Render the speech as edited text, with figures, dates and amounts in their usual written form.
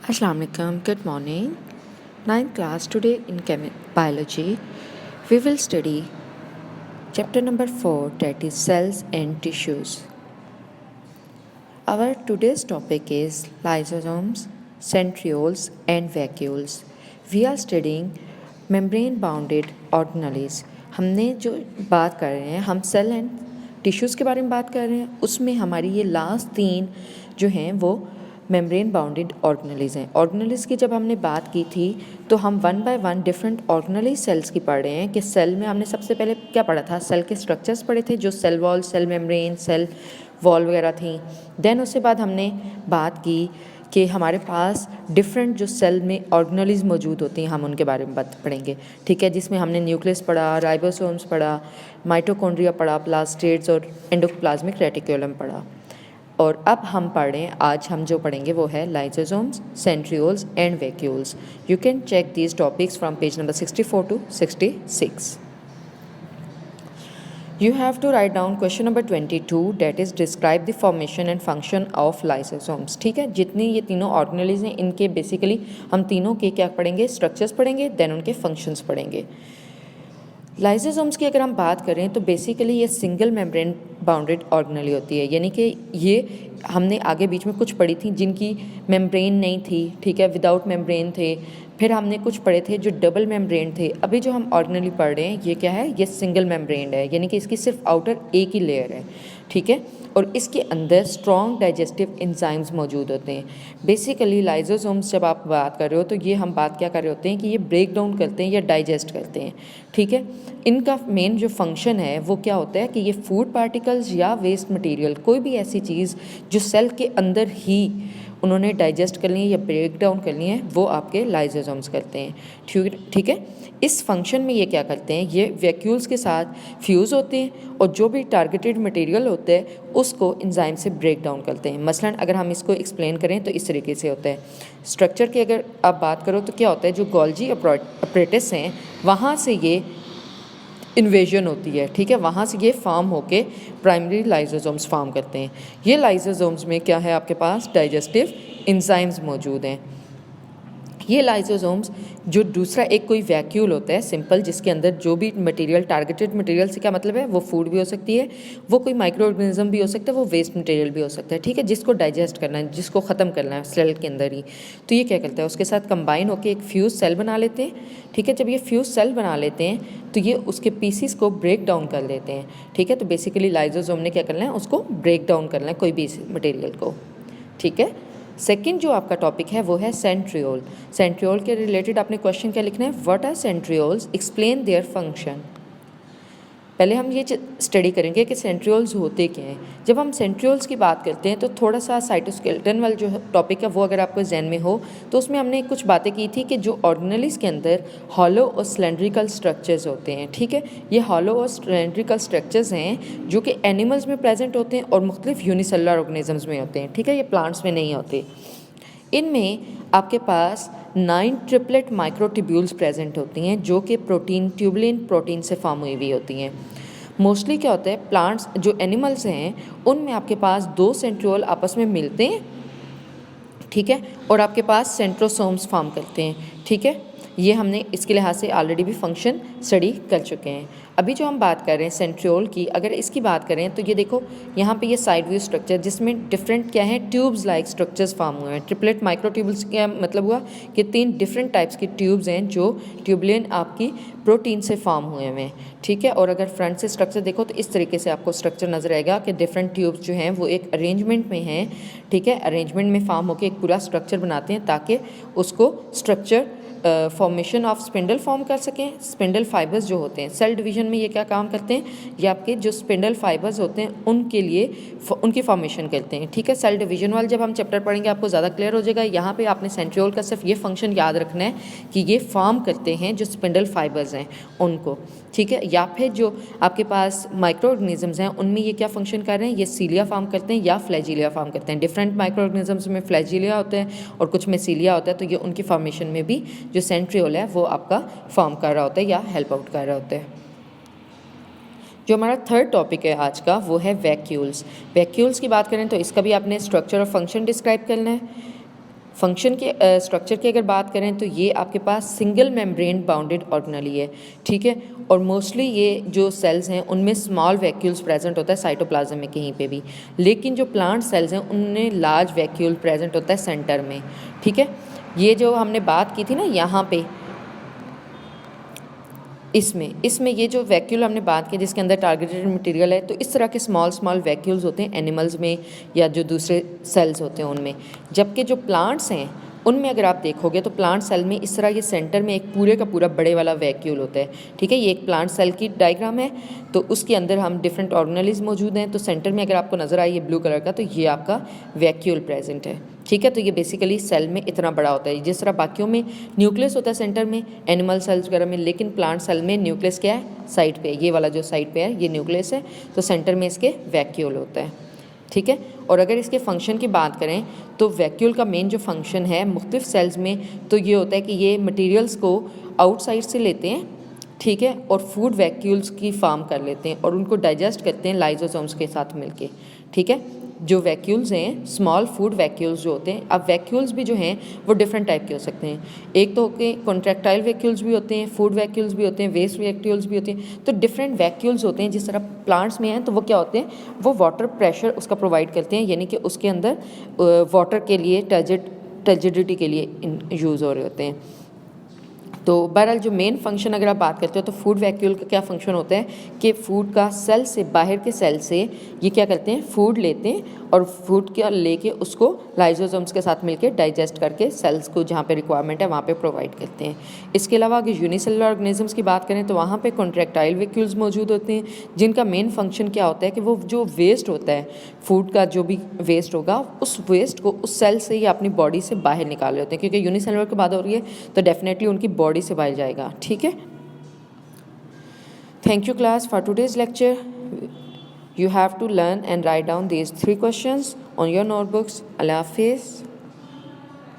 Assalamu alaikum, good morning. Ninth class, today in biology, we will study chapter number 4, that is cells and tissues. Our today's topic is lysosomes, centrioles and vacuoles. We are studying membrane bounded organelles. हमने जो बात कर रहे हैं हम cell and tissues के बारे में बात कर रहे हैं, उसमें हमारी ये लास्ट तीन जो हैं वो मेम्ब्रेन बाउंडेड ऑर्गेनेल्स हैं। ऑर्गेनेल्स की जब हमने बात की थी तो हम one by one different organelle cells की पढ़ रहे हैं कि सेल में हमने सबसे पहले क्या पढ़ा था, सेल के स्ट्रक्चर्स पढ़े थे जो cell wall, cell membrane, cell wall वगैरह थी। देन उसके बाद हमने बात की कि हमारे पास डिफरेंट जो सेल में ऑर्गेनेल्स मौजूद होती हैं, हम उनके बारे में बात पढ़ेंगे, ठीक है, जिसमें हमने न्यूक्लियस पढ़ा, राइबोसोम्स पढ़ा, माइटोकॉन्ड्रिया पढ़ा, प्लास्टिड्स और एंडोप्लाज्मिक रेटिकुलम पढ़ा। और अब हम पढ़ रहे हैं, आज हम जो पढ़ेंगे वो है lysosomes, centrioles and vacuoles. You can check these topics from page number 64 to 66. You have to write down question number 22, that is describe the formation and function of lysosomes. ठीक है, जितनी ये तीनों ऑर्गेनेल्स हैं इनके बेसिकली हम तीनों के क्या पढ़ेंगे, स्ट्रक्चर्स पढ़ेंगे, देन उनके फंक्शंस पढ़ेंगे। लाइसोसोम्स की अगर हम बात करें तो बेसिकली ये सिंगल मेम्ब्रेन बाउंडेड ऑर्गेनेल होती है, यानी कि ये हमने आगे बीच में कुछ पढ़ी थी जिनकी मेम्ब्रेन नहीं थी, ठीक है, विदाउट मेम्ब्रेन थे। फिर हमने कुछ पढ़े थे जो डबल मेम्ब्रेन थे। अभी जो हम ऑर्गेनेली पढ़ रहे हैं ये क्या है, ये सिंगल मेम्ब्रेन है, यानी कि इसकी सिर्फ आउटर एक ही लेयर है, ठीक है, और इसके अंदर स्ट्रॉन्ग डाइजेस्टिव एंजाइम्स मौजूद होते हैं। बेसिकली लाइसोसोम्स जब आप बात कर रहे हो तो ये हम बात क्या कर रहे होते हैं कि ये ब्रेक डाउन करते हैं या डाइजेस्ट करते हैं, ठीक है। इनका मेन जो फंक्शन है वो क्या होता है कि ये फूड पार्टिकल्स या वेस्ट मटेरियल, कोई भी ऐसी चीज़ जो सेल के अंदर ही उन्होंने डाइजेस्ट करनी है या ब्रेक डाउन करनी है, वो आपके लाइसोसोम्स करते हैं, ठीक है। इस फंक्शन में ये क्या करते हैं, ये वैक्यूल्स के साथ फ्यूज़ होते हैं और जो भी टारगेटेड मटेरियल होता है उसको एंजाइम से ब्रेक डाउन करते हैं। मसलन अगर हम इसको एक्सप्लेन करें तो इस तरीके से होता है। स्ट्रक्चर की अगर आप बात करो तो क्या होता है, जो गोल्जी अपरेटस हैं वहाँ से ये इन्वेजन होती है, ठीक है, वहाँ से ये फॉर्म होके प्राइमरी लाइसोसोम्स फॉर्म करते हैं। ये लाइसोसोम्स में क्या है, आपके पास डाइजेस्टिव एंजाइम्स मौजूद हैं। ये लाइसोसोम्स जो दूसरा एक कोई वैक्यूल होता है सिंपल, जिसके अंदर जो भी मटेरियल, टारगेटेड मटेरियल से क्या मतलब है, वो फूड भी हो सकती है, वो कोई माइक्रो ऑर्गेनिज्म भी हो सकता है, वो वेस्ट मटेरियल भी हो सकता है, ठीक है, जिसको डाइजेस्ट करना है, जिसको ख़त्म करना है सेल के अंदर ही। तो ये क्या करता है, उसके साथ कंबाइन होकर एक फ्यूज सेल बना लेते हैं, ठीक है। जब ये फ्यूज सेल बना लेते हैं तो ये उसके पीसीस को ब्रेक डाउन कर देते हैं, ठीक है। तो बेसिकली लाइसोसोम ने क्या करना है, उसको ब्रेक डाउन करना है कोई भी मटेरियल को, ठीक है। सेकंड जो आपका टॉपिक है वो है सेंट्रियोल। सेंट्रियोल के रिलेटेड आपने क्वेश्चन क्या लिखना है, what are centrioles, explain their function. पहले हम ये स्टडी करेंगे कि सेंट्रियोल्स होते क्या हैं। जब हम सेंट्रियोल्स की बात करते हैं तो थोड़ा सा साइटोस्केलेटन वाला जो टॉपिक है वो अगर आपको जहन में हो तो उसमें हमने कुछ बातें की थी कि जो ऑर्गेनेल्स के अंदर हॉलो और सिलेंड्रिकल स्ट्रक्चर्स होते हैं, ठीक है। ये हॉलो और सिलेंड्रिकल स्ट्रक्चर्स हैं जो कि एनिमल्स में प्रेजेंट होते हैं और मुख्तलिफ यूनिसेलुलर ऑर्गेनिजम्स में होते हैं, ठीक है, ये प्लांट्स में नहीं होते। इनमें आपके पास 9 ट्रिपलेट माइक्रोट्यूब्यूल्स प्रेजेंट होती हैं जो कि प्रोटीन, ट्यूबुलिन प्रोटीन से फॉर्म हुई हुई होती हैं। मोस्टली क्या होता है, प्लांट्स जो एनिमल्स हैं उनमें आपके पास 2 सेंट्रियोल आपस में मिलते हैं, ठीक है, और आपके पास सेंट्रोसोम्स फॉर्म करते हैं, ठीक है। ये हमने इसके लिहाज से ऑलरेडी भी फंक्शन स्टडी कर चुके हैं। अभी जो हम बात कर रहे हैं सेंट्रियोल की, अगर इसकी बात करें तो ये देखो यहाँ पे ये साइड व्यू स्ट्रक्चर जिसमें डिफरेंट क्या है, ट्यूब्स लाइक स्ट्रक्चर्स फॉर्म हुए हैं। ट्रिपलेट माइक्रोट्यूब्यूल्स क्या मतलब हुआ कि 3 डिफरेंट टाइप्स की ट्यूब्स हैं जो ट्यूबुलिन आपकी प्रोटीन से फॉर्म हुए हैं, ठीक है। और अगर फ्रंट से स्ट्रक्चर देखो तो इस तरीके से आपको स्ट्रक्चर नजर आएगा कि डिफरेंट ट्यूब्स जो हैं वो एक अरेंजमेंट में हैं, ठीक है, अरेंजमेंट में फॉर्म होकर एक पूरा स्ट्रक्चर बनाते हैं ताकि उसको structure formation of spindle form कर सकें। स्पिंडल फाइबर्स जो होते हैं सेल डिवीजन में ये क्या काम करते हैं, ये आपके जो स्पिंडल फाइबर्स होते हैं उनके लिए उनकी फॉर्मेशन करते हैं, ठीक है। सेल डिवीजन वाले जब हम चैप्टर पढ़ेंगे आपको ज़्यादा क्लियर हो जाएगा। यहाँ पे आपने सेंट्रियोल का सिर्फ ये फंक्शन याद रखना है कि ये फॉर्म करते हैं जो स्पिंडल फाइबर्स हैं उनको, ठीक है। या फिर जो आपके पास माइक्रो ऑर्गेनिजम्स हैं उनमें ये क्या फंक्शन कर रहे हैं, ये सीलिया फॉर्म करते हैं या फ्लैजिलिया फॉर्म करते हैं। डिफरेंट माइक्रो ऑर्गेनिजम्स में फ्लैजिलिया होते हैं और कुछ में सीलिया होता है, तो ये उनकी फॉर्मेशन में भी जो सेंट्रियोल है वो आपका फॉर्म कर रहा होता है या हेल्प आउट कर रहा होता है। जो हमारा थर्ड टॉपिक है आज का वो है वैक्यूल्स। वैक्यूल्स की बात करें तो इसका भी आपने स्ट्रक्चर और फंक्शन डिस्क्राइब करना है। फंक्शन के स्ट्रक्चर की अगर बात करें तो ये आपके पास सिंगल मेम्ब्रेन बाउंडेड ऑर्गेनेली है, ठीक है। और मोस्टली ये जो सेल्स हैं उनमें स्मॉल वैक्यूल्स प्रेजेंट होता है साइटोप्लाज्म में कहीं पे भी, लेकिन जो प्लांट सेल्स हैं उनमें लार्ज वैक्यूल प्रेजेंट होता है सेंटर में, ठीक है। ये जो हमने बात की थी ना यहाँ पे इसमें ये जो वैक्यूल हमने बात की जिसके अंदर टारगेटेड मटेरियल है, तो इस तरह के स्मॉल वैक्यूल्स होते हैं एनिमल्स में या जो दूसरे सेल्स होते हैं उनमें। जबकि जो प्लांट्स हैं उनमें अगर आप देखोगे तो प्लांट सेल में इस तरह ये सेंटर में एक पूरे का पूरा बड़े वाला वैक्यूल होता है, ठीक है। ये एक प्लांट सेल की डायग्राम है, तो उसके अंदर हम डिफरेंट ऑर्गेनेल्स मौजूद हैं। तो सेंटर में अगर आपको नज़र आए ये ब्लू कलर का, तो ये आपका वैक्यूल प्रेजेंट है, ठीक है। तो ये बेसिकली सेल में इतना बड़ा होता है। जिस तरह बाकियों में न्यूक्लियस होता है सेंटर में, एनिमल सेल्स वगैरह में, लेकिन प्लांट सेल में न्यूक्लियस क्या है, साइड पे, ये वाला जो साइड पे है ये न्यूक्लियस है, तो सेंटर में इसके वैक्यूल होता है, ठीक है। और अगर इसके फंक्शन की बात करें तो वैक्यूल का मेन जो फंक्शन है मुख्तलिफ सेल्स में, तो ये होता है कि ये मटेरियल्स को आउटसाइड से लेते हैं, ठीक है, और फूड वैक्यूल्स की फार्म कर लेते हैं और उनको डाइजेस्ट करते हैं लाइजोसोम्स के साथ मिलके, ठीक है। जो वैक्यूल्स हैं स्मॉल फूड वैक्यूल्स जो होते हैं, अब वैक्यूल्स भी जो हैं वो डिफरेंट टाइप के हो सकते हैं। एक तो के कॉन्ट्रैक्टाइल वैक्यूल्स भी होते हैं, फूड वैक्यूल्स भी होते हैं, वेस्ट वैक्यूल्स भी होते हैं। तो डिफरेंट वैक्यूल्स होते हैं। जिस तरह प्लांट्स में हैं तो वो क्या होते हैं, वो वाटर प्रेशर उसका प्रोवाइड करते हैं, यानी कि उसके अंदर वाटर के लिए टर्जिडिटी के लिए यूज़ हो रहे होते हैं। तो बहरहाल जो मेन फंक्शन अगर आप बात करते हो तो फूड वैक्यूल का क्या फंक्शन होता है कि फूड का सेल से, बाहर के सेल से ये क्या करते हैं, फूड लेते हैं और फूड के लेके उसको लाइजोसोम्स के साथ मिलके डाइजेस्ट करके सेल्स को जहाँ पे रिक्वायरमेंट है वहाँ पे प्रोवाइड करते हैं। इसके अलावा अगर यूनिसेलुलर ऑर्गेनिजम्स की बात करें तो वहाँ पे कॉन्ट्रैक्टाइल वैक्यूल्स मौजूद होते हैं, जिनका मेन फंक्शन क्या होता है कि वो जो वेस्ट होता है, फूड का जो भी वेस्ट होगा, उस वेस्ट को उस सेल से ही अपनी बॉडी से बाहर निकाल रहे होते हैं, क्योंकि यूनिसेलुलर की बात हो रही है तो डेफिनेटली उनकी बॉडी से बाहर जाएगा, ठीक है। Thank you class for today's lecture. You have to learn and write down these 3 questions on your notebooks. Allah Hafiz.